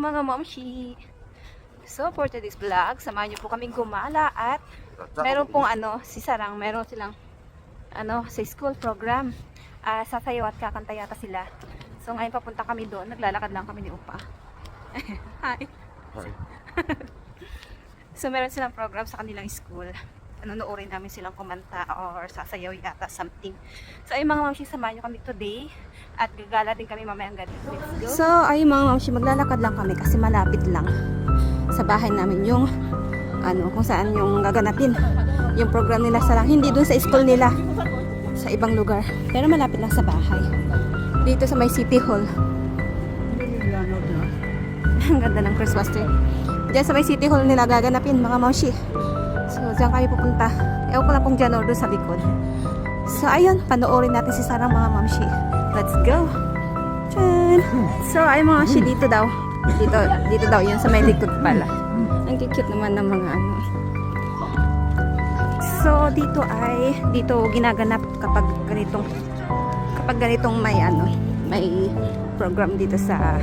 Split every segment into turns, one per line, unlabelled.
mga momshi! So for today's vlog, samahan niyo po kaming gumala at meron pong si Sarang, meron silang sa school program. Sasayaw at kakanta yata sila. So ngayon papunta kami doon, naglalakad lang kami ni Upa. Hi!
Hi.
So meron silang program sa kanilang school. Nonoorin namin silang kumanta or sasayaw yata something. So ay mga mamshi, samahan nyo kami today at gagala din kami mamayang gabi. Let's go! So ay mga mamshi, maglalakad lang kami kasi malapit lang sa bahay namin yung kung saan yung gaganapin yung program nila. Sarang hindi dun sa school nila, sa ibang lugar, pero malapit lang sa bahay dito sa may City Hall. Ang ganda ng Christmas tree. Diyan sa may City Hall nila gaganapin mga mamshi. So, diyan kami pupunta. Ewan ko lang kung dyan or doon sa likod. So, ayun. Panoorin natin si Sarang mga mamshi. Let's go! Diyan! So, ayun mga mamshi, dito daw. Dito daw. Yun sa may likod pala. Ang cute naman ng mga So, dito ginaganap kapag ganitong may program dito sa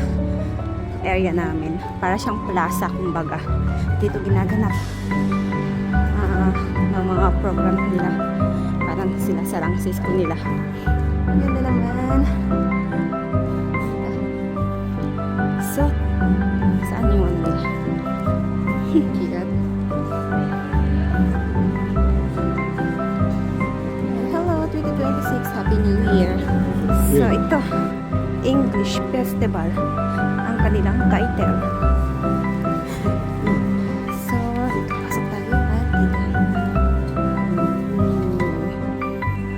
area namin. Para siyang plaza, kumbaga. Dito ginaganap ng mga program nila. Parang sila Sarang sa school nila. Ganda naman. So, saan yung nila? Cute. Hello, 2026. Happy New Year. So, ito. English Festival. Ang kanilang title. So, pasok tayo at dito.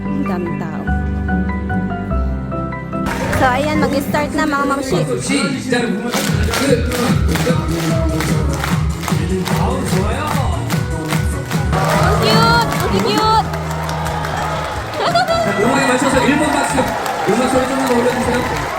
Ang daming tao. So, ayan. Mag-start na mga mamshi. Ang cute! Ang cute!
음악에 맞춰서 1번 박수. 음악 소리 좀만 올려주세요.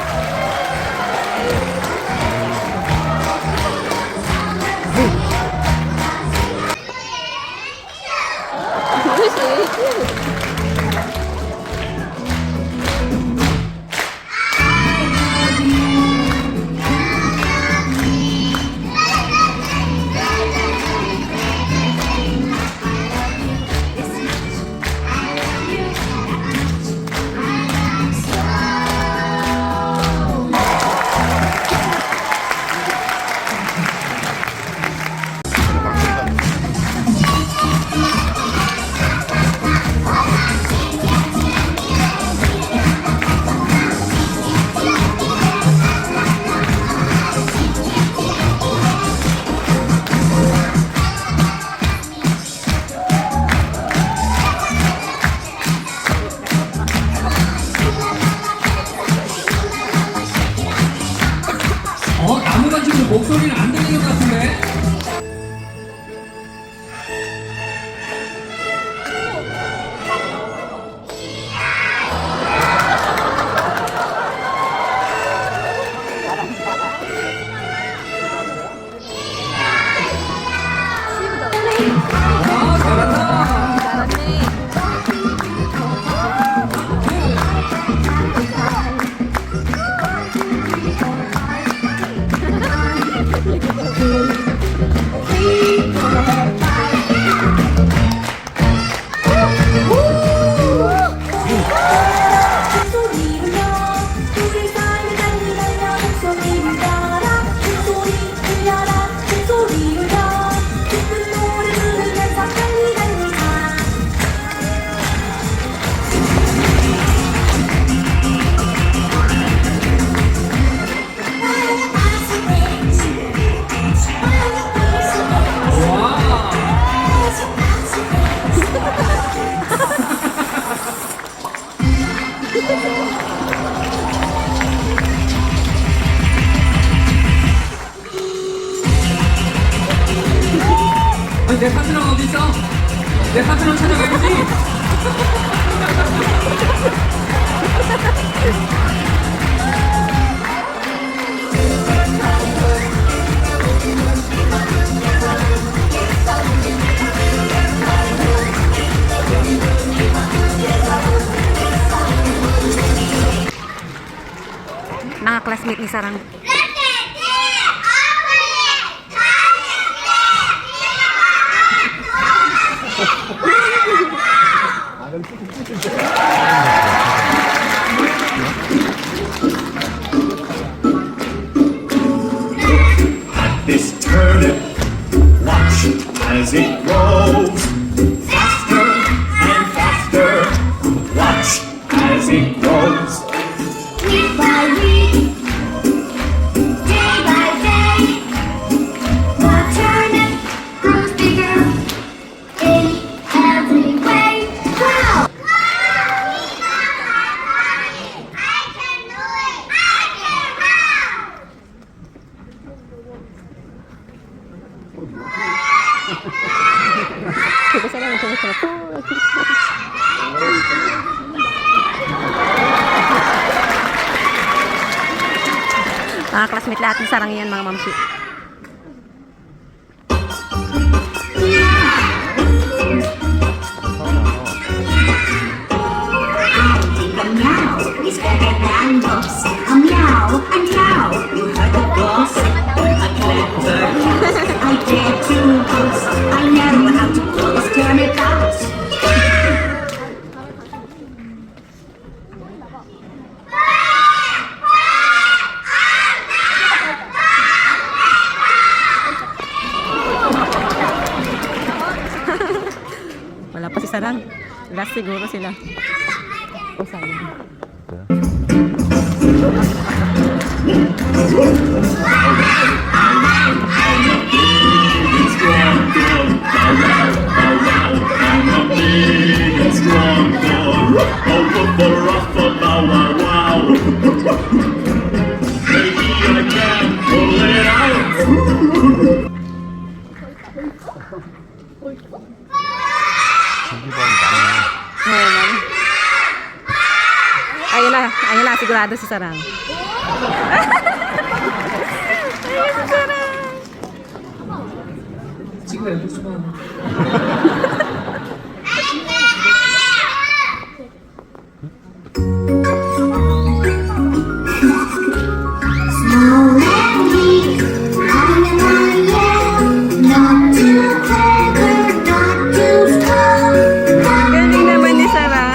나무가 지금 목소리는 안 들리는 것 같은데? 아, 잘한다. 내 사진은 어디 있어? 내 사진은 찾아가야지.
Mga classmate ni Sarang. Mga classmate lahat ng sarang yan mga mamsi.
It's better than books. A meow, a meow. You heard the boss? A clever. I dare to books. I know how to books. Turn it out.
Wala pa si Sarang. Last siguro sila. O sayang. Ayun na, sigurado si Sarang. Ayun si Sarang.
지금 앨범 수만.
Small and weak, lying on you. Not too clever, not too strong.
Galing naman ni Sarang.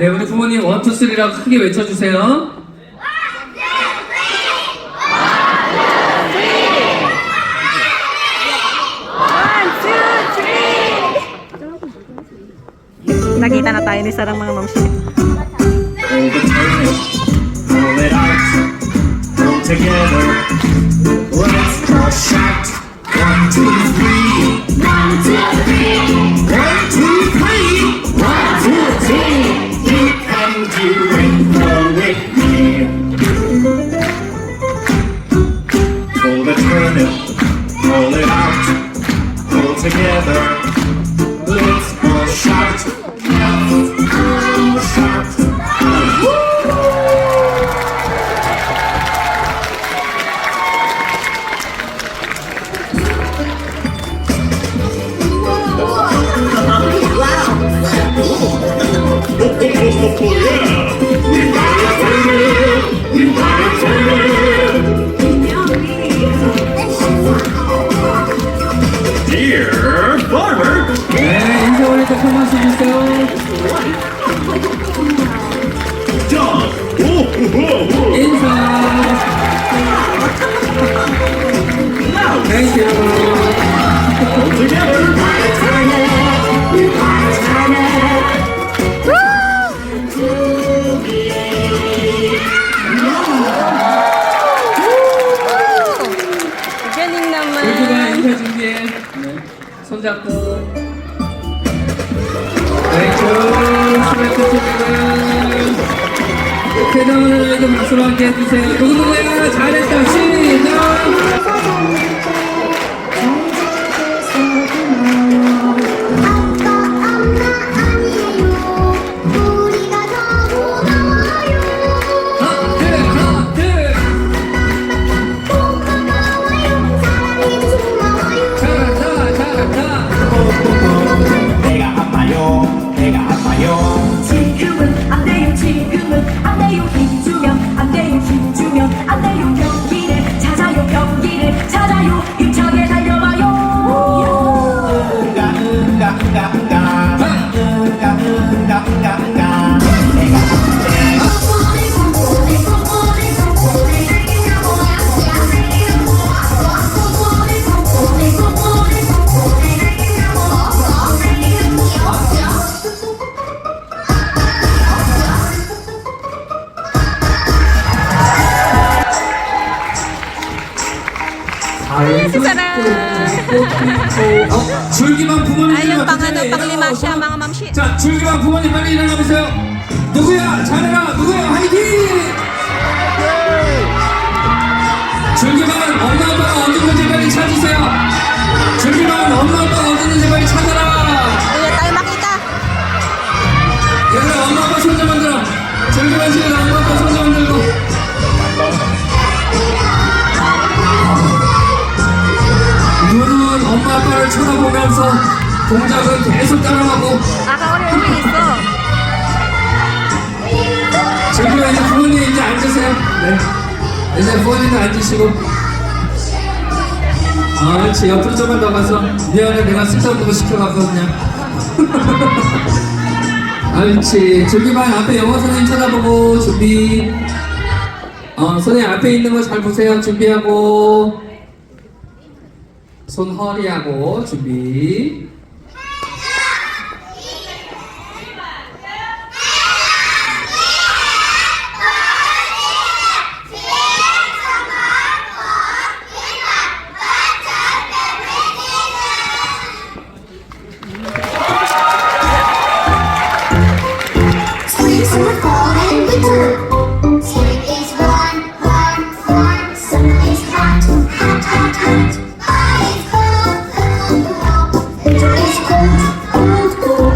네, 우리 부모님 1, 2, 3라고 크게 외쳐주세요.
Nakita na tayo ni Sarang mga mamsi.
Pull it out, pull together. Let's all shout. 1, 2, 3.
1, 2, 3.
1, 2, 3. 1, 2, 3. You can do it. Pull with me. Pull the turnip, pull it out, pull together. Let's all shout. Let's all shout. Dear farmer,
네, 인사 올릴 때 한 말씀 주세요.
dog.
인사. Thank you.
All together.
Galing naman.
우주가 인사 준비해. 네. 손잡고. 땡큐. 스매트 치고요. 대단한 아이들 박수로 함께 해주세요. 누구누구야? 잘했다. 시작. 잘한다. 잘한다.
내가 아파요, 내가 아파요.
지금은 안 돼요 지금은 안 돼요 힘주면 안 돼요 힘주면 안 돼요 경기를
줄기만 부모님
Ayun, pang ano, pang lima siya, mga mamshi.
자, 줄기만 부모님 빨리 일어나 보세요. 누구야? 잘해라. 누구야? 화이팅! 줄기만 엄마 아빠가 어디 있는지 빨리 찾으세요. 줄기만 엄마 아빠가 어디 있는지 빨리 찾아라.
Kuya, tayo makita.
얘들아 엄마 아빠 손 좀 만들어. 줄기만 지금 엄마 아빠 손 좀 만들고. 눈은 엄마 아빠를 쳐다보면서 동작은 계속 따라가고.
Aka ulit uwi iso.
줄기만 이제 부모님 이제 앉으세요. 네. 이제 부모님도 앉으시고. 그렇지. 옆으로 좀만 더 가서. 미안해, 내가 쓸데없는 거 시켜갖고 그냥. 그렇지. 줄기만 앞에 영어 선생님 쳐다보고 준비. 선생님 앞에 있는 거 잘 보세요. 준비하고. 손 허리하고 준비.
Spring, summer, fall, and winter. Spring is warm, warm, warm. Summer is hot, hot, hot, hot. Fall is cold, cold, cold. Winter is cold, cold, cold.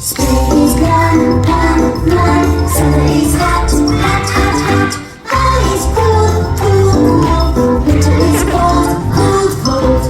Spring is warm, warm, warm. Summer is hot, hot, hot, hot. Fall is cold, cold, cold. Winter is cold, cold, cold.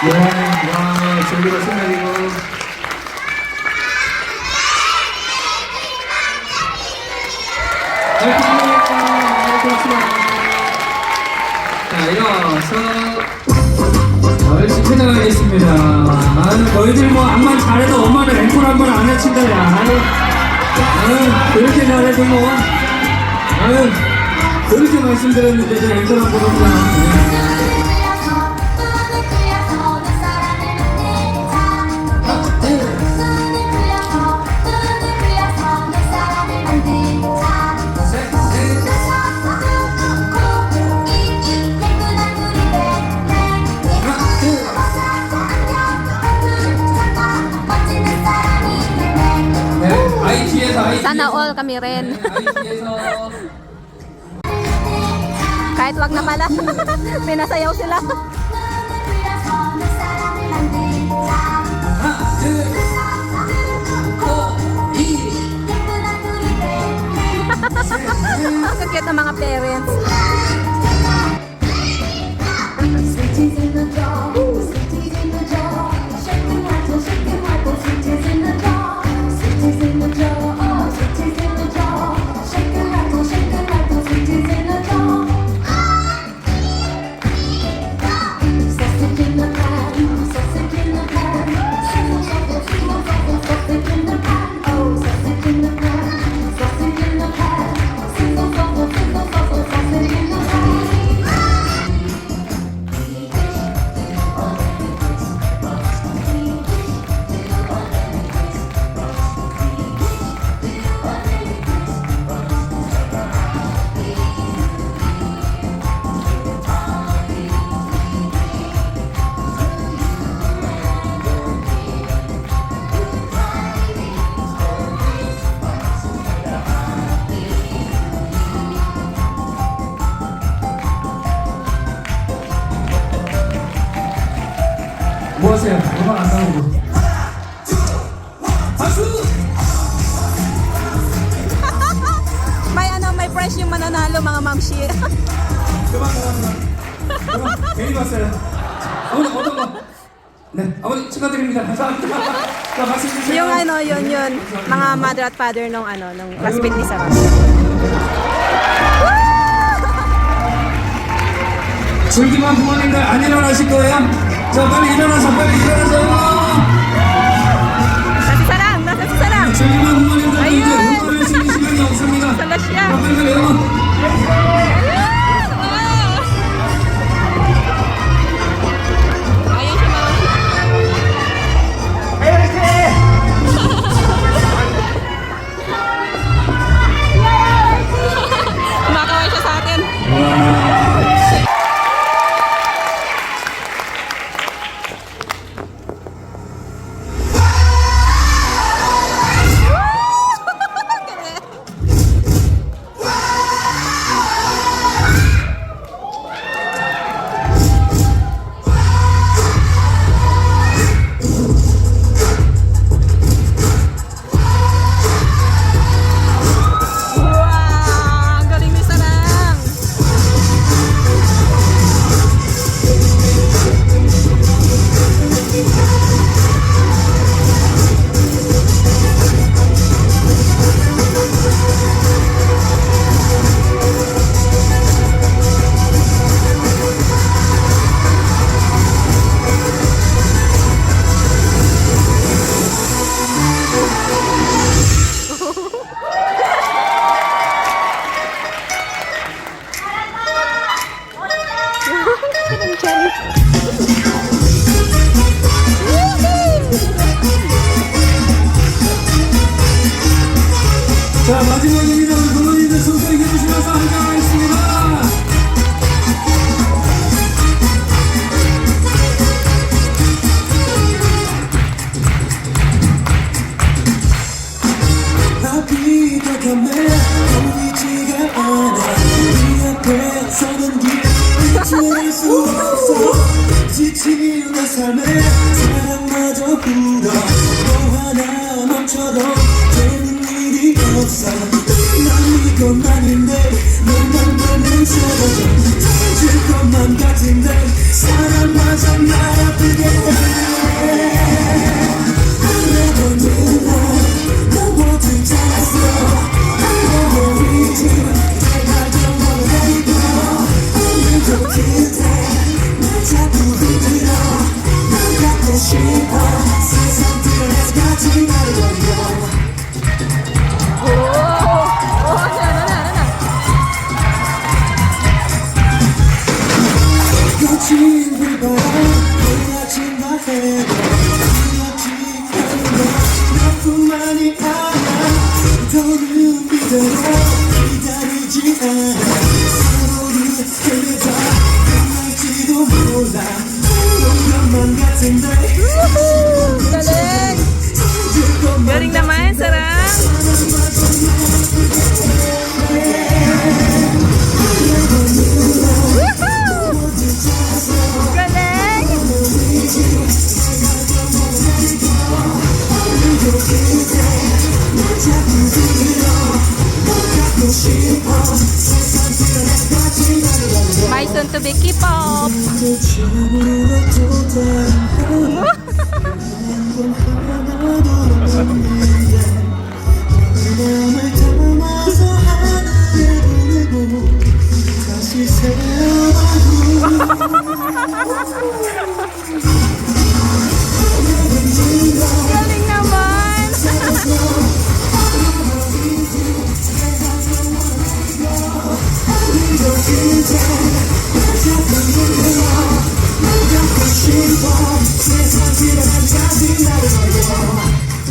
와, 줄기가 신나리고. 자, 일어서 옳지, 퇴장하겠습니다. 너희들 뭐 암만 잘해도 엄마는 앵콜 한 번 안 해친다, 야. 그렇게 잘해도 뭐. 그렇게 말씀드렸는데, 저 앵콜 한 번 없나.
Sana all kami rin. Kahit wag na pala. Pinasayaw sila. Ang cute ng mga parents.
Sweeties in the door, sweeties in the door.
안 나오고. 박수!
may prize yung mananalo mga mamshi.
그만 괜히 봤어요. 어머니 어떤 거? 네, 어머니 축하드립니다. 감사합니다. 자, 박수 주세요.
yung yun. Mga mother at father nung nung classmate ni Sarah.
줄기만 부모님들 안 일어나실 거예요? 자, 빨리 일어나세요.
Nasa si Sarang.
줄기만 부모님들 이제
ayun.
응원할 수 있는 시간이 없습니다.
Sala siya.
자, 빨리 가요.
Ayun siya mga Kumakaway siya sa atin. Wow! Ang galing ni Sarang!
자, 마지막입니다. 우리 부모님들 손소리 해주시면서 함께하겠습니다.
앞이 다가매 보이지가 않아 네 앞에 서는 길 잊을 수 없어 지친 내 삶에 사랑마저 불어 너 하나 맘처럼 되는 일이 없어 난 이것만인데 너만 보면 사라져 터질 것만 같은데 사랑마저 날 아프게 해 아무도 너 모두 잘했어 너무 위지 내가 좀 멀어내고 오늘도 그대 날 자꾸 흔들어 난 갖고 싶어 세상 드러내서 같이 가려고 거친 불바람 몰라진다 해도 이어진 하는 나뿐만이 알아 더는 이대로 기다리지 않아 서로를 헤매다 끝날지도 몰라 그런 것만 같은데
Galing! Galing naman, Sarang! Woohoo! Galing! My soon to be K-pop!
마음을 담아서 하늘에 보내고 다시
Galing naman!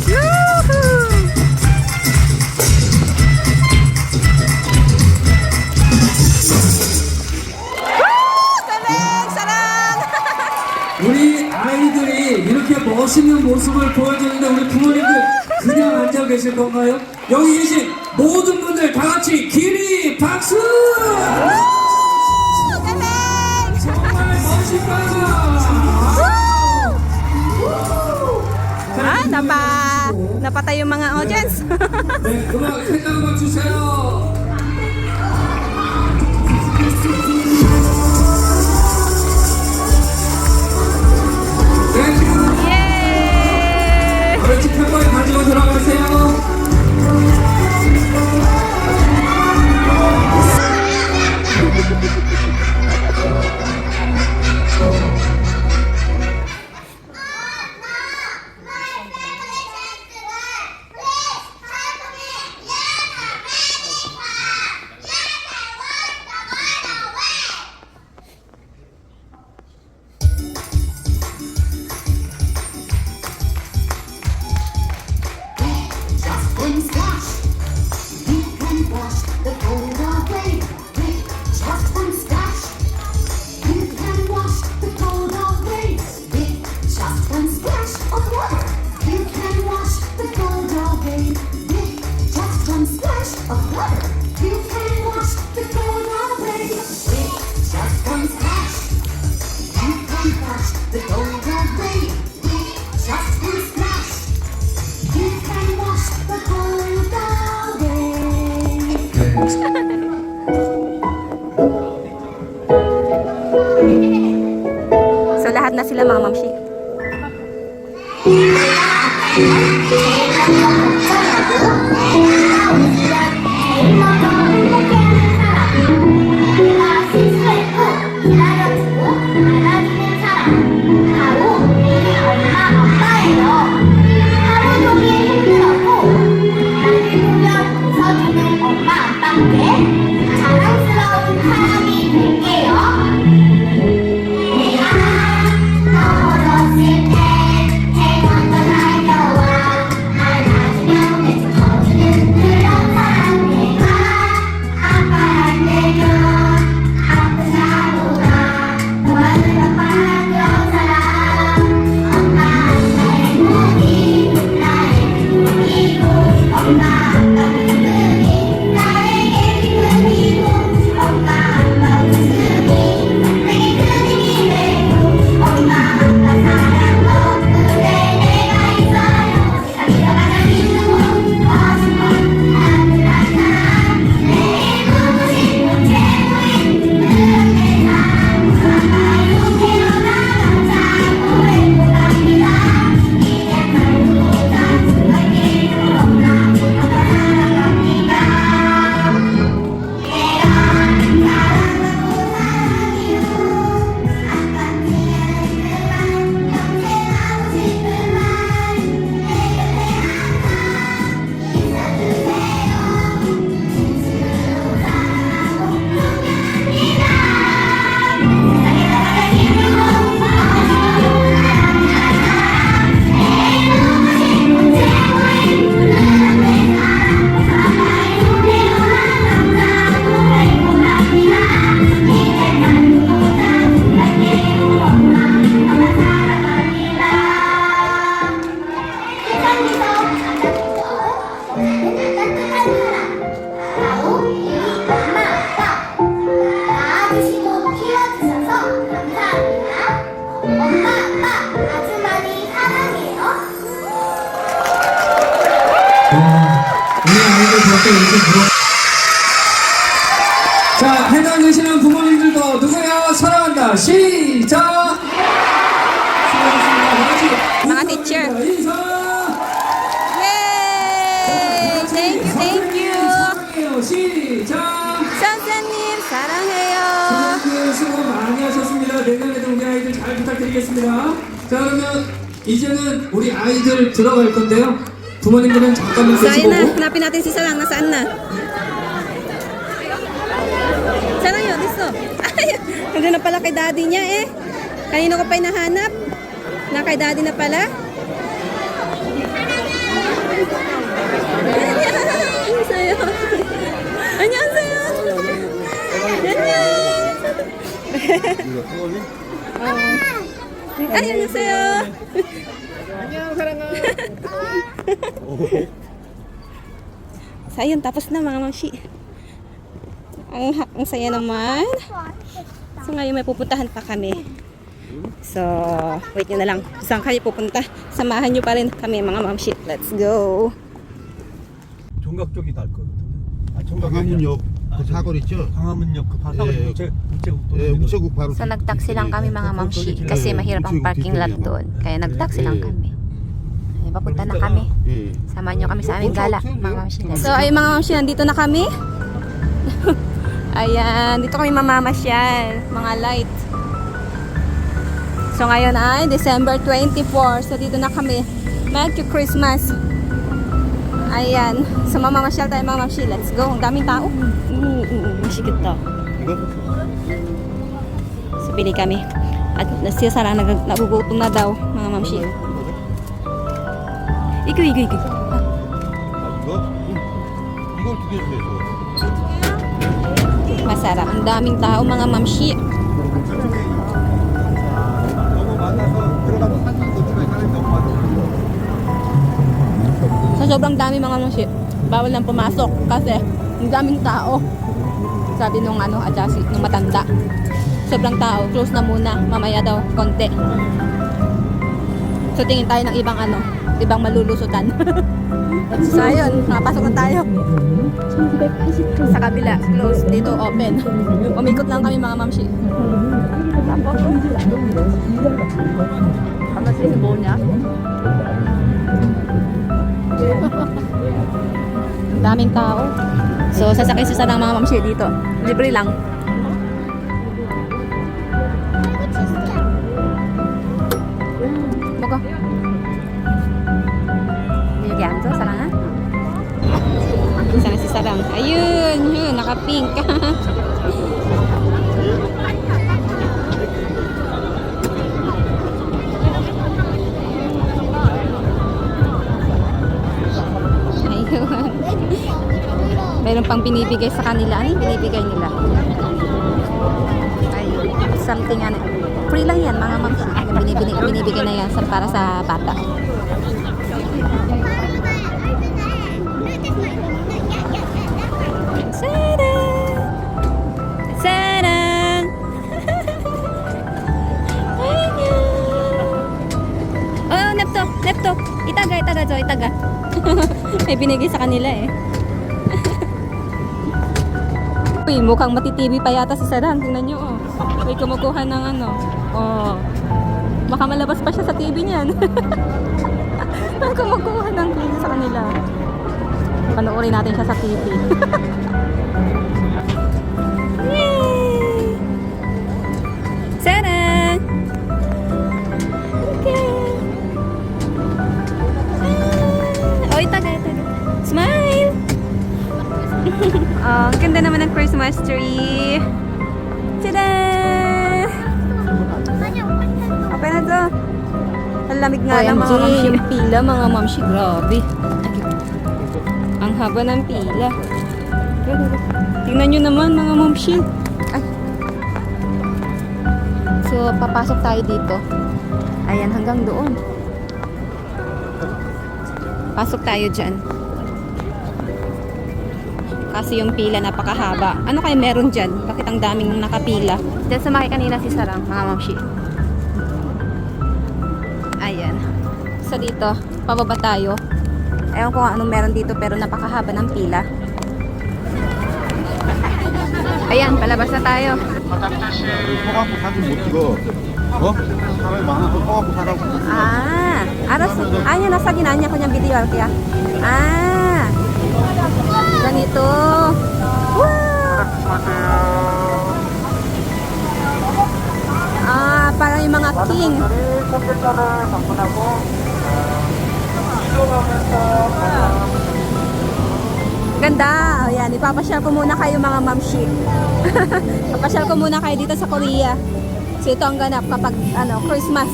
Yoo-hoo! galing! Sarang!
우리 아이들이 이렇게 멋있는 모습을 보여주는데 우리 부모님들 그냥 앉아 계실 건가요? 여기 계신 모든 분들 다 같이 길이 박수!
Galing!
정말 멋있다!
napatay yung mga audience.
네, 음악, 생각 음악 주세요. 네, 지금
예!
벌칙 한 번에 가지고 들어가세요.
Just one splash, you can wash the cold away. With just one splash, you can wash the cold away. With just one splash of water, you can wash the cold away. With just one splash of water, you can wash the cold away. With just one splash, you can wash the cold away. With just one splash. You can wash the cold away.
So lahat na sila mga mamshi.
자랑스러운 사람이 될게요. 내가 떨어질 때 태권도 달려와 안아주며 내쪽 터주는 그런 사람. 내가 아파할 때면 아픈 사고라 도와주며 빨간 그런 사람. 엄마 나의 몸이 나의 기쁨이고 엄마 아빠 기쁨이 나에게 기쁨이고 엄마 아빠 웃음이 내게 큰 힘이 되고 엄마 아빠 사랑 덕분에 내가 있어요. 세상에서 가장 힘든 건 멋진 건 아무나 사랑 내게 보고 싶은 최고인 그런 내 사랑 아빠로 태어나 감사하고 행복합니다. 이제 말보다 수고할게요. 엄마 아빠 사랑합니다. 엄마, 아빠 아주 많이 사랑해요.
우리 아이들 벌써 이렇게 물어. 자, 해당 계시는 부모님들도 누구야? 사랑한다. 시작! 수고하셨습니다. 다 같이
Mga teacher.
인사!
Yay! Thank you, thank you.
사랑해요. 시작!
선생님 사랑해요.
선생님들 수고 많이 하셨습니다. 내년에도 우리 아이들 잘 부탁드리겠습니다. 자, 그러면 이제는 우리 아이들 들어갈 건데요. 부모님들은 잠깐만
Saan na?
계시고.
Hanapin natin si Sarang. Nasaan na? Sarang yun, listo. Ay, nandun na pala kay daddy niya eh. Kanino ko pa hinahanap? Na kay daddy na pala? 안녕하세요. 안녕하세요. 안녕. Ay, 안녕하세요. 안녕, 사랑아. So, ayun, tapos na mga mamshi. Ang saya naman. So, ngayon may pupuntahan pa kami. So, wait nyo na lang. Saan kayo pupunta? Samahan nyo pa rin kami mga mamshi. Let's go!
종각 쪽이 날 거거든요. 아, 종각
광화문역 그 사거리 있죠?
광화문역 그 바로
예.
우체국
예, 우체국 바로
So, nag-taxi lang kami mga mamshi kasi mahirap ang parking lot doon. Kaya nag-taxi lang kami. Ay, papunta na kami.
예.
Samahan nyo kami sa aming gala, mga mamshi. So, ay mga mamshi, nandito na kami. Ayan, dito kami mamamasyal. Mga light. So, ngayon ay December 24. So, dito na kami. Mag-Christmas. Ayan. So, mamamasyal tayo mga mamshi. Let's go. Ang daming tao. Masigit to.
이거?
So, bili kami. At siya Sarah nagugutom na daw, mga mamshi. Igo.
아, 이거? 이거 두 개 주세요.
Masarap. Ang daming tao, mga mamshi.
너무 많아서 들어가면 사진 찍는 사람이 너무 많아.
Sa sobrang dami mga mamshi, bawal nang pumasok kasi ang daming tao. Sabi nung adjust, nung matanda. Sobrang tao, close na muna. Mamaya daw, konti. So tingin tayo ng ibang malulusutan. So ayun, nakapasok na tayo. Sa kabila, close. Dito, open. Umikot lang kami mga mamshi. Tapos, ano siya sa niya? Ang daming tao. So, sasakay sa sarang mga mamshi dito. Libre lang. Baka. Yagi Anto, sarang ha? Sana si Sarang. Ayun, yun, naka-pink. Ayun. Meron pang binibigay sa kanila. Ano yung binibigay nila? Ayun. Something free lang yan, mga mamsi. Binibigay na yan para sa bata. Sarang! Oh, nepto. Itaga, Jo, itaga. May binigay sa kanila eh. Uy, mukhang matitibi pa yata si Sarang. Tingnan nyo, oh. May kumukuha ng oh. Baka malabas pa siya sa TV niyan. May kumukuha ng TV sa kanila. Panoorin natin siya sa TV. Yay! Sarang! Okay. Oh, itaga. Smile! Ang ganda naman ng Christmas tree. Tada! Okay na to. Ang lamig nga lang mga mamshi. Yung pila, mga mamshi. Grabe. Ang haba ng pila. Tingnan nyo naman mga mamshi. Ay. So, papasok tayo dito. Ayan, hanggang doon. Pasok tayo dyan. Kasi yung pila napakahaba. Ano kaya meron dyan? Bakit ang daming nakapila? Diyan sumakay kanina si Sarang, mga mamshi. Ayan. So dito, pababa tayo. Ewan ko nga anong meron dito pero napakahaba ng pila. Ayan, palabas na tayo.
서갖고 사진 못 찍어. 어? 사람이 많아서 서갖고 사라고.
Ah, aras. Anya nasa ginanya ko niyang video kaya. Ah. Ganito. Wow! Ah, parang yung mga king. Ganda. Ayan, ipapasyal ko muna kayo mga mamshi. Ipapasyal ko muna kayo dito sa Korea. So ito ang ganap kapag Christmas.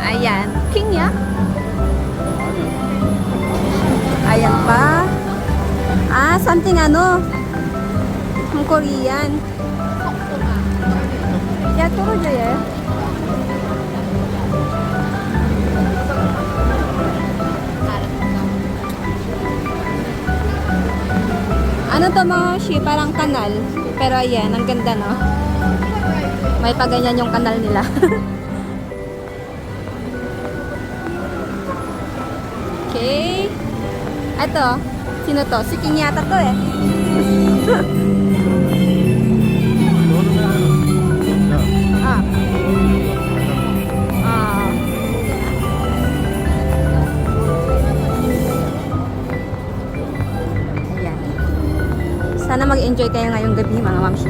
Ayan, king ya. Ayan pa. Ah, something ang Korean. Ya, turo jo ya. Ano to mga shi? Parang kanal. Pero ayan, ang ganda no. May paganyan yung kanal nila. Okay. Ito, sino to? Si King yata to eh. Ah. Ah. Ayan. Sana mag-enjoy kayo ngayong gabi mga mamshi.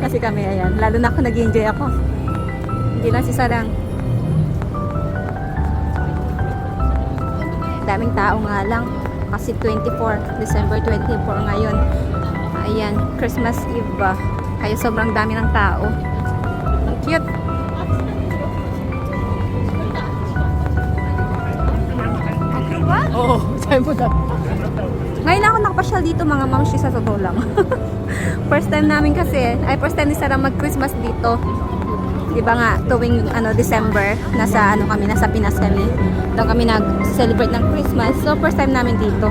Kasi kami ayan, lalo na ako nag-enjoy ako. Hindi lang si Sarang. Daming tao nga lang kasi 24, December 24 ngayon. Ayan, Christmas Eve ba? Kaya sobrang dami ng tao. Ang cute. Okay ba?
Oo, sabi mo na.
Ngayon lang ako nakapasyal dito mga mamshi sa totoo lang. First time namin kasi, first time ni Sarah mag-Christmas dito. Diba nga, tuwing December, nasa nasa Pinas kami. Doon kami nag-celebrate ng Christmas. So, first time namin dito.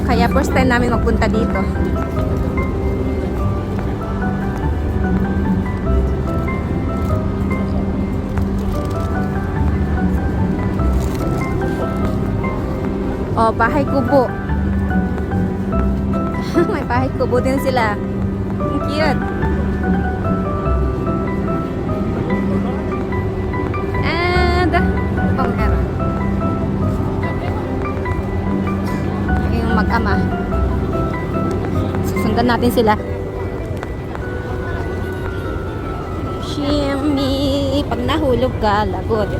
Kaya first time namin magpunta dito. Oh, bahay kubo. May bahay kubo din sila. Ang cute. Yung mag-ama. Susundan natin sila. Shimmy, pag nahulog ka, lagot.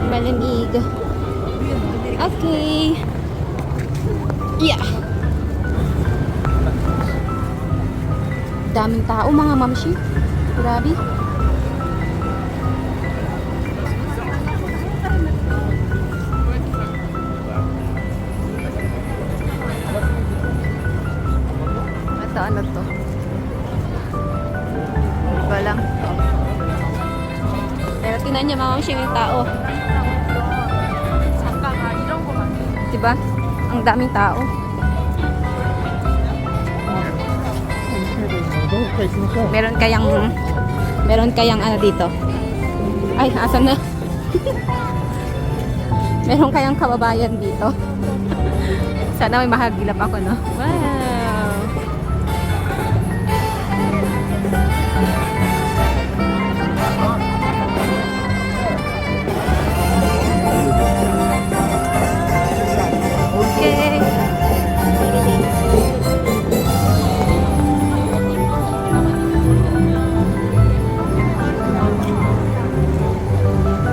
Malamig. Okay. Yeah. Daming tao mga mamshi. Grabe. Ano to? Iba lang. Pero tingnan niyo mga mamshi yung tao. Diba? Ang daming tao. Meron kayang ano dito? Ay, asan na? Meron kayang kababayan dito. Sana may mahagilap ako, no? Wow! Okay.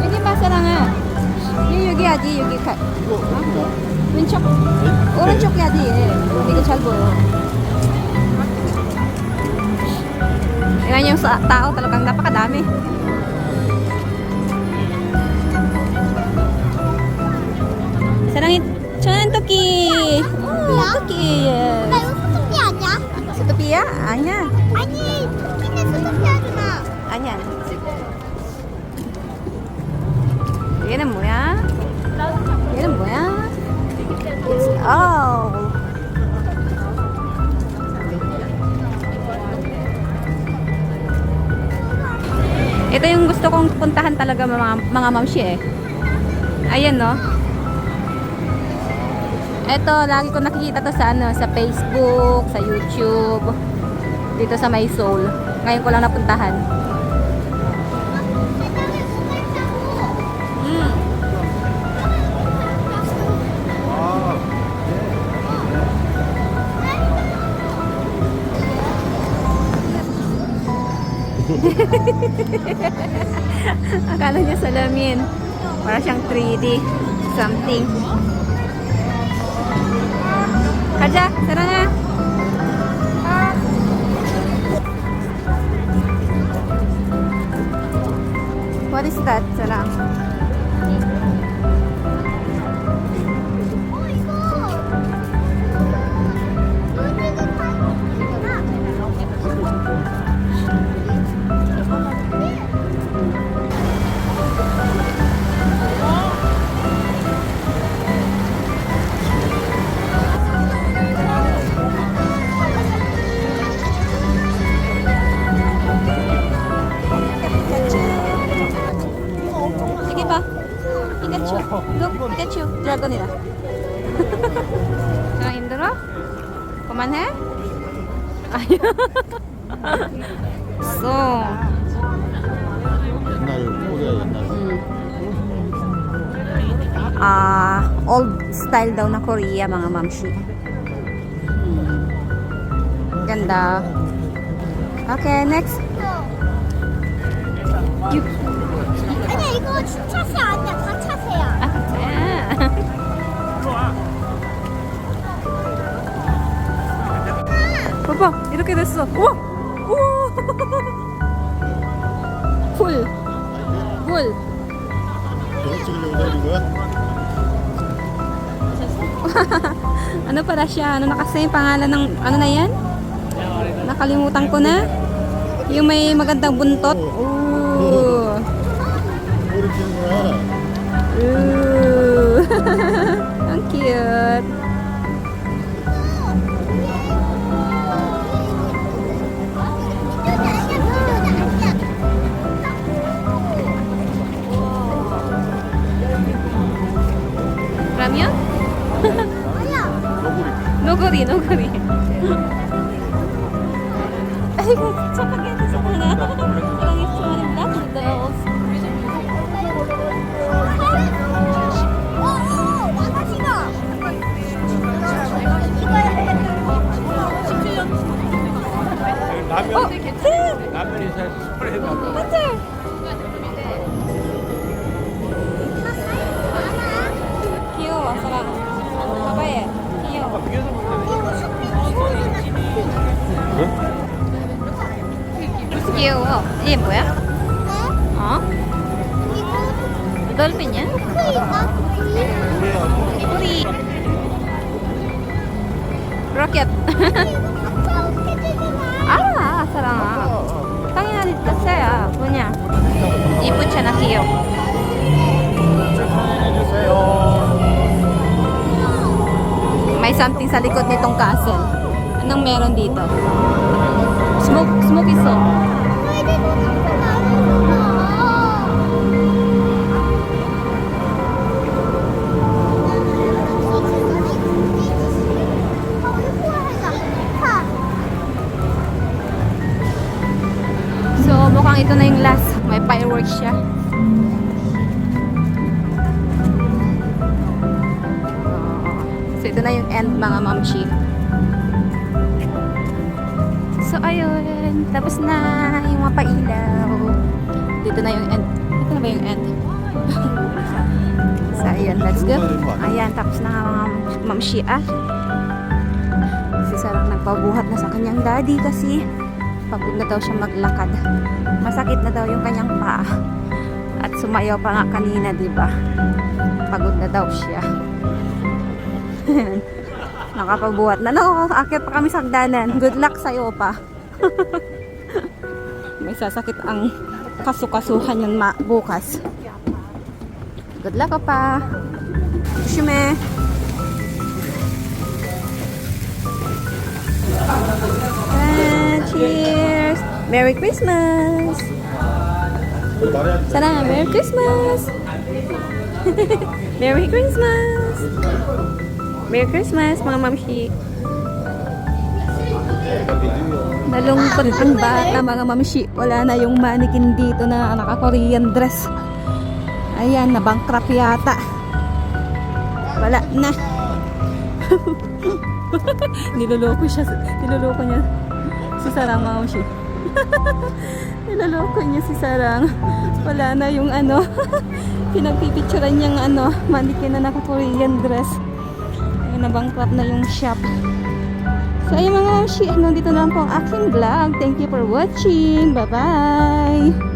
여기 마사랑아. 여기 아직 여기 가. 왼쪽. 오른쪽 해야 돼. 이거 잘 보여. Yan yung tao talagang napakadami. 사랑이 천안 토끼. 토끼.
나 이거 소토피 아니야?
스토피야? 아니야.
아니, 토끼는 소토피 하지마.
아니야. 얘는 뭐야? 얘는 뭐야? Oh. Ito yung gusto kong puntahan talaga mga mamshi eh. Ayan no. Ito, lagi ko nakikita to sa sa Facebook, sa YouTube, dito sa My Soul. Ngayon ko lang napuntahan. Akala niya salamin. Para siyang 3D something. 가자, 사랑아. What is that, 사랑? Jangan 힘들어? 그만해? 아니야. So.
옛날 코리아 옛날
Old style daw na Korea, mga mamshi. Ganda. Okay, next.
아니야, 이거 차세 아니야. 다 차세야.
봐봐, 이렇게 됐어. 우와! 우와! 풀. 물.
저거 찍으려고 내린 거야?
Ano pala siya? Ano na kasi yung pangalan ng, ano na yan? Nakalimutan ko na. Yung may magandang buntot. Ooh.
머리 피는 거야.
Ooh. Ang cute. 라면? 노구리, 노구리. Ay, tsaka sa mga parang itsura ng black noodles.
라면
쌤!
라면이 잘 스프레이 나.
맞지? 귀여워, 사람. 봐봐, 얘. 귀여워. 귀여워. 얘 뭐야? 어? 돌핀이야? 우리 로켓. 알아, 사랑아. 당연히 됐어요. 뭐냐? 이쁘잖아, 귀여워. May something sa likod nitong castle. Anong meron dito? Smoke is on. So, mukhang ito na yung last. May fireworks siya. So, ito na yung end, mga mamshi. So, ayun. Tapos na yung mga pailaw. Dito na yung end. Ito na ba yung end? So, ayun. Let's go. Ayan. Tapos na mga mamshi. Si Sarang nagpabuhat na sa kanyang daddy kasi pagod na daw siya maglakad. Masakit na daw yung kanyang paa. At sumayaw pa nga kanina, diba? Pagod na daw siya. Nakapabuhat na. No, akit pa kami sa hagdanan. Good luck sa'yo pa. May sasakit ang kasukasuhan yun bukas. Good luck pa. Shime. Cheers! Merry Christmas! Sana, Merry Christmas! Merry Christmas! Merry Christmas, mga mamshi! Nalungkot ang bata, mga mamshi. Wala na yung mannequin dito na naka-Korean dress. Ayan, na-bankrupt yata. Wala na. Niloloko niya si Sarang, mga mamshi. Niloloko niya si Sarang. Wala na yung pinagpipicturan niyang mannequin na naka-Korean dress. Ay, na-bankrupt na yung shop. So ayun, mga mamshi, dito na lang po ang aking vlog. Thank you for watching. Bye-bye!